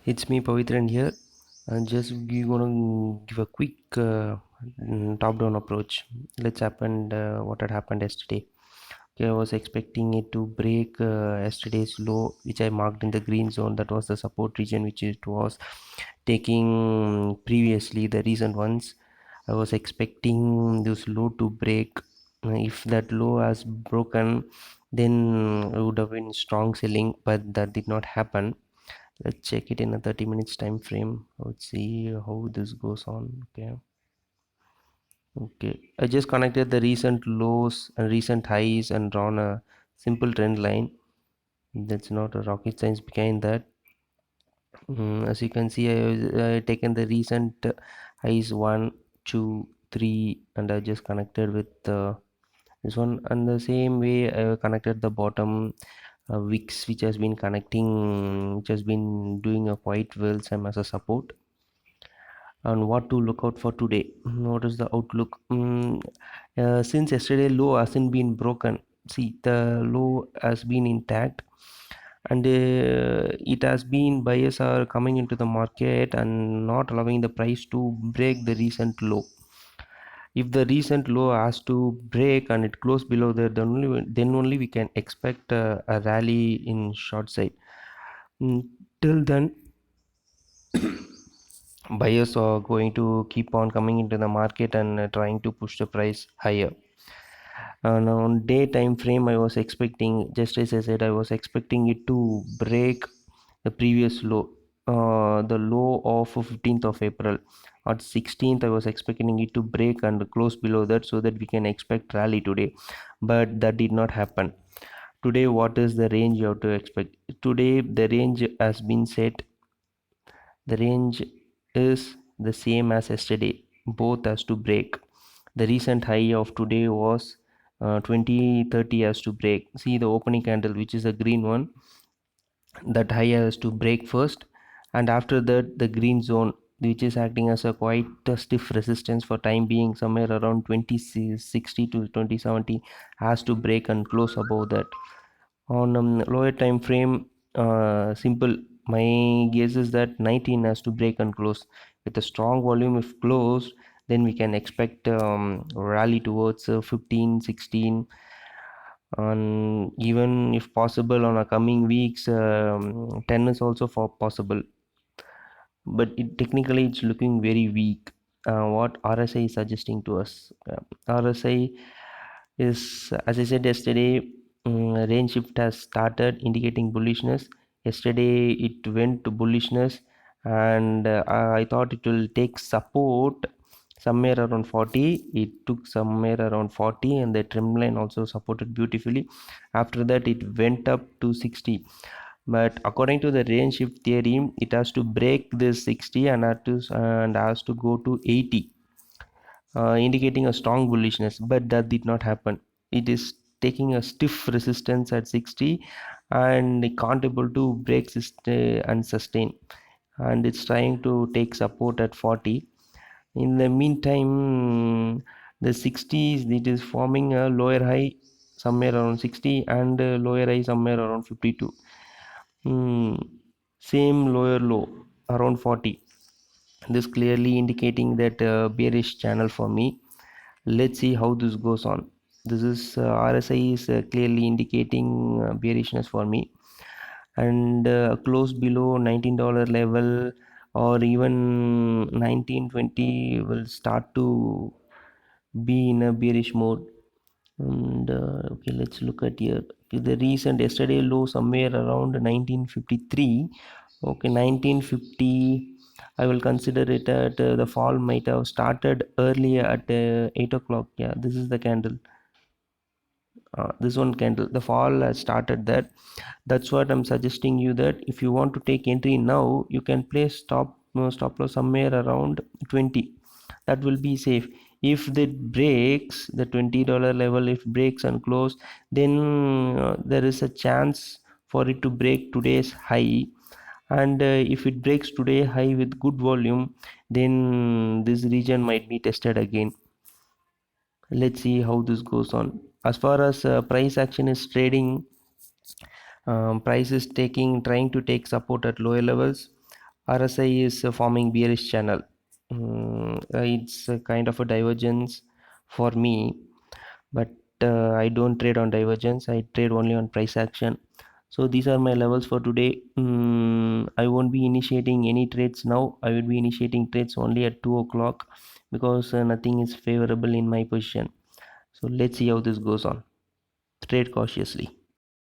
It's me, Pavitran here. And just we gonna give a quick top-down approach. Let's happen what had happened yesterday. Okay, I was expecting it to break yesterday's low, which I marked in the green zone. That was the support region, which it was taking previously the recent ones. I was expecting this low to break. If that low has broken, then it would have been strong selling, but that did not happen. Let's check it in a 30 minutes time frame. Let's see how this goes on. Okay, I just connected the recent lows and recent highs and drawn a simple trend line. That's not a rocket science behind that. As you can see, I taken the recent highs 1 2 3, and I just connected with this one, and the same way I connected the bottom wicks, which has been connecting, which has been doing a quite well, same as a support. And what to look out for today? What is the outlook? Since yesterday low hasn't been broken, see the low has been intact, and it has been, buyers are coming into the market and not allowing the price to break the recent low. If the recent low has to break and it close below there, then only we can expect a rally in short side. Till then, buyers are going to keep on coming into the market and trying to push the price higher. And on day time frame, I was expecting, just as I said, I was expecting it to break the previous low, the low of 15th of April. At 16th, I was expecting it to break and close below that, so that we can expect rally today, but that did not happen. Today, what is the range you have to expect? Today the range has been set. The range is the same as yesterday. Both has to break. The recent high of today was 2030 has to break. See the opening candle, which is a green one. That high has to break first, and after that the green zone, which is acting as a quite stiff resistance for time being, somewhere around 2060 to 2070, has to break and close above that. On lower time frame, simple, my guess is that 19 has to break and close with a strong volume. If closed, then we can expect rally towards 15 16, and even if possible on a coming weeks, 10 is also for possible, but technically it's looking very weak. What RSI is suggesting to us, RSI is, as I said yesterday, range shift has started indicating bullishness. Yesterday it went to bullishness, and I thought it will take support somewhere around 40. It took somewhere around 40, and the trend line also supported beautifully. After that it went up to 60, but according to the range shift theory, it has to break this 60 and has to go to 80, indicating a strong bullishness, but that did not happen. It is taking a stiff resistance at 60, and it can't able to break and sustain, and it's trying to take support at 40. In the meantime, the 60s, it is forming a lower high somewhere around 60, and lower high somewhere around 52. Hmm. Same lower low around 40. This clearly indicating that bearish channel for me. Let's see how this goes on. This is RSI is clearly indicating bearishness for me, and close below $19 level, or even 1920, will start to be in a bearish mode. And okay, let's look at here. Okay, the recent yesterday low somewhere around 1953. Okay, 1950, I will consider it at the fall might have started earlier at 8 o'clock. Yeah, this is the candle. This one candle, the fall has started that. That's what I'm suggesting you, that if you want to take entry now, you can place stop loss somewhere around 20. That will be safe. If it breaks the $20 level, if breaks and close, then there is a chance for it to break today's high. And if it breaks today high with good volume, then this region might be tested again. Let's see how this goes on. As far as price action is trading, price is trying to take support at lower levels. RSI is forming bearish channel. It's a kind of a divergence for me, but I don't trade on divergence. I trade only on price action. So these are my levels for today. I won't be initiating any trades now. I will be initiating trades only at 2 o'clock because nothing is favorable in my position. So let's see how this goes on. Trade cautiously.